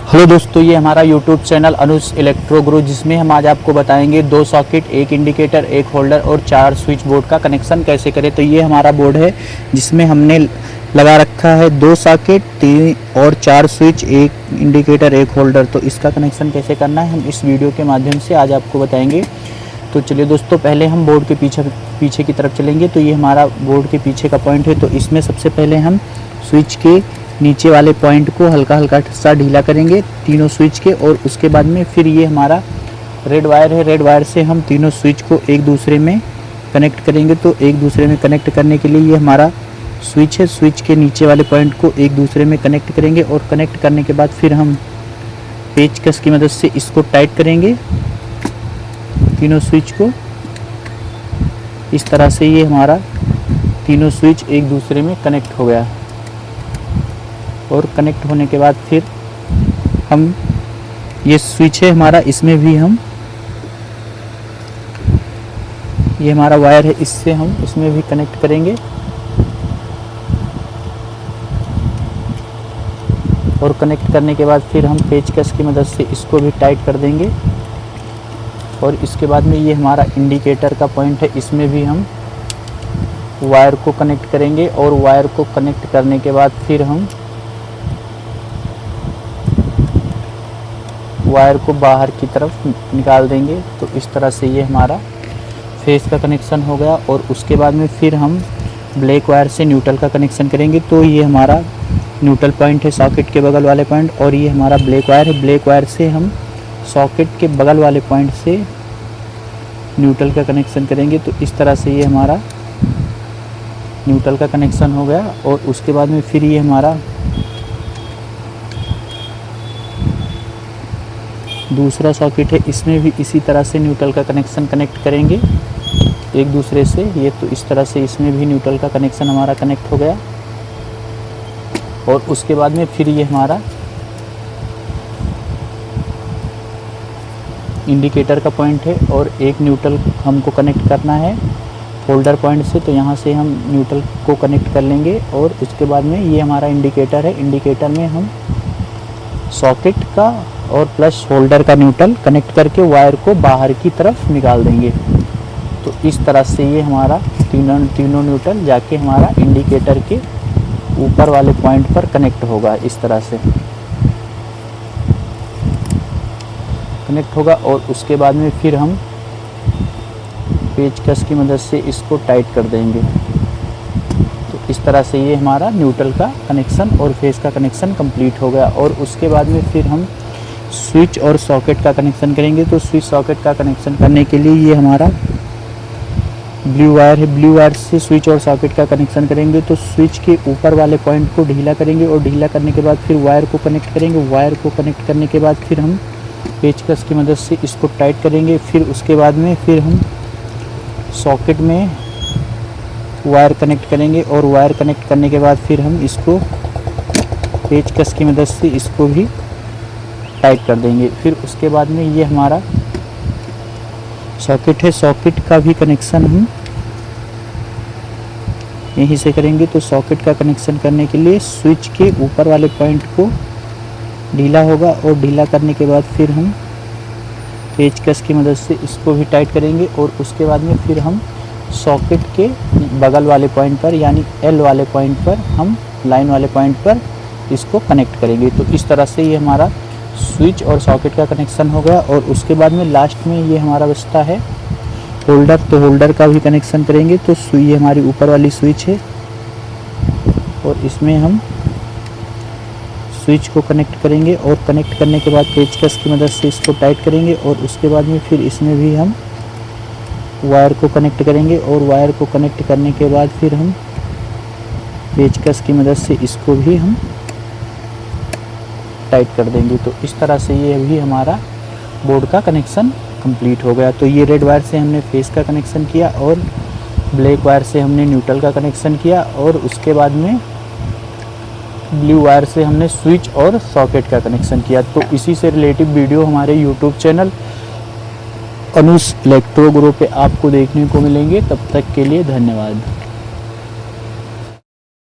Hello दोस्तों, ये हमारा यूट्यूब चैनल अनुज इलेक्ट्रो गुरु, जिसमें हम आज आपको बताएंगे 2 सॉकेट, 1 इंडिकेटर, 1 होल्डर और 4 स्विच बोर्ड का कनेक्शन कैसे करें। तो ये हमारा बोर्ड है जिसमें हमने लगा रखा है 2 सॉकेट, 3 और 4 स्विच, 1 इंडिकेटर, 1 होल्डर। तो इसका कनेक्शन कैसे करना है हम इस वीडियो के माध्यम से आज आपको बताएंगे। तो चलिए दोस्तों, पहले हम बोर्ड के पीछे की तरफ चलेंगे। तो ये हमारा बोर्ड के पीछे का पॉइंट है। तो इसमें सबसे पहले हम स्विच के नीचे वाले पॉइंट को हल्का हल्का सा ढीला करेंगे तीनों स्विच के, और उसके बाद में फिर ये हमारा रेड वायर है, रेड वायर से हम तीनों स्विच को एक दूसरे में कनेक्ट करेंगे। तो एक दूसरे में कनेक्ट करने के लिए ये हमारा स्विच है, स्विच के नीचे वाले पॉइंट को एक दूसरे में कनेक्ट करेंगे, और कनेक्ट करने के बाद फिर हम पेचकस की मदद से इसको टाइट करेंगे तीनों स्विच को। इस तरह से ये हमारा तीनों स्विच एक दूसरे में कनेक्ट हो गया, और कनेक्ट होने के बाद फिर हम ये स्विच है हमारा, इसमें भी हम ये हमारा वायर है, इससे हम इसमें भी कनेक्ट करेंगे, और कनेक्ट करने के बाद फिर हम पेचकस की मदद से इसको भी टाइट कर देंगे। और इसके बाद में ये हमारा इंडिकेटर का पॉइंट है, इसमें भी हम वायर को कनेक्ट करेंगे, और वायर को कनेक्ट करने के बाद फिर हम वायर को बाहर की तरफ निकाल देंगे। तो इस तरह से ये हमारा फेस का कनेक्शन हो गया। और उसके बाद में फिर हम ब्लैक वायर से न्यूट्रल का कनेक्शन करेंगे। तो ये हमारा न्यूट्रल पॉइंट है सॉकेट के बगल वाले पॉइंट, और ये हमारा ब्लैक वायर है। ब्लैक वायर से हम सॉकेट के बगल वाले पॉइंट से न्यूट्रल का कनेक्शन करेंगे। तो इस तरह से ये हमारा न्यूट्रल का कनेक्शन हो गया। और उसके बाद में फिर ये हमारा दूसरा सॉकेट है, इसमें भी इसी तरह से न्यूट्रल का कनेक्शन कनेक्ट करेंगे एक दूसरे से। ये तो इस तरह से इसमें भी न्यूट्रल का कनेक्शन हमारा कनेक्ट हो गया। और उसके बाद में फिर ये हमारा इंडिकेटर का पॉइंट है, और एक न्यूट्रल हमको कनेक्ट करना है होल्डर पॉइंट से। तो यहाँ से हम न्यूट्रल को कनेक्ट कर लेंगे। और उसके बाद में ये हमारा इंडिकेटर है, इंडिकेटर में हम सॉकेट का और प्लस होल्डर का न्यूट्रल कनेक्ट करके वायर को बाहर की तरफ निकाल देंगे। तो इस तरह से ये हमारा तीनों न्यूट्रल जाके हमारा इंडिकेटर के ऊपर वाले पॉइंट पर कनेक्ट होगा। इस तरह से कनेक्ट होगा। और उसके बाद में फिर हम पेचकस की मदद से इसको टाइट कर देंगे। तो इस तरह से ये हमारा न्यूट्रल का कनेक्शन और फेस का कनेक्शन कंप्लीट हो गया। और उसके बाद में फिर हम स्विच और सॉकेट का कनेक्शन करेंगे। तो स्विच सॉकेट का कनेक्शन करने के लिए ये हमारा ब्लू वायर है, ब्लू वायर से स्विच और सॉकेट का कनेक्शन करेंगे। तो स्विच के ऊपर वाले पॉइंट को ढीला करेंगे, और ढीला करने के बाद फिर वायर को कनेक्ट करेंगे। वायर को कनेक्ट करने के बाद फिर हम पेचकस की मदद से इसको टाइट करेंगे। फिर उसके बाद में फिर हम सॉकेट में वायर कनेक्ट करेंगे, और वायर कनेक्ट करने के बाद फिर हम इसको पेचकस की मदद से इसको भी टाइट कर देंगे। फिर उसके बाद में ये हमारा सॉकेट है, सॉकेट का भी कनेक्शन हम यहीं से करेंगे। तो सॉकेट का कनेक्शन करने के लिए स्विच के ऊपर वाले पॉइंट को ढीला होगा, और ढीला करने के बाद फिर हम पेचकस की मदद से इसको भी टाइट करेंगे। और उसके बाद में फिर हम सॉकेट के बगल वाले पॉइंट पर, यानी एल वाले पॉइंट पर, हम लाइन वाले पॉइंट पर इसको कनेक्ट करेंगे। तो इस तरह से ये हमारा स्विच और सॉकेट का कनेक्शन हो गया। और उसके बाद में लास्ट में ये हमारा बचता है होल्डर। तो होल्डर का भी कनेक्शन करेंगे। तो ये हमारी ऊपर वाली स्विच है, और इसमें हम स्विच को कनेक्ट करेंगे, और कनेक्ट करने के बाद पेचकस की मदद से इसको टाइट करेंगे। और उसके बाद में फिर इसमें भी हम वायर को कनेक्ट करेंगे, और वायर को कनेक्ट करने के बाद फिर हम पेचकस की मदद से इसको भी हम टाइट कर देंगे। तो इस तरह से ये भी हमारा बोर्ड का कनेक्शन कंप्लीट हो गया। तो ये रेड वायर से हमने फेस का कनेक्शन किया, और ब्लैक वायर से हमने न्यूट्रल का कनेक्शन किया, और उसके बाद में ब्लू वायर से हमने स्विच और सॉकेट का कनेक्शन किया। तो इसी से रिलेटिव वीडियो हमारे यूट्यूब चैनल अनुज इलेक्ट्रो गुरु पे आपको देखने को मिलेंगे। तब तक के लिए धन्यवाद।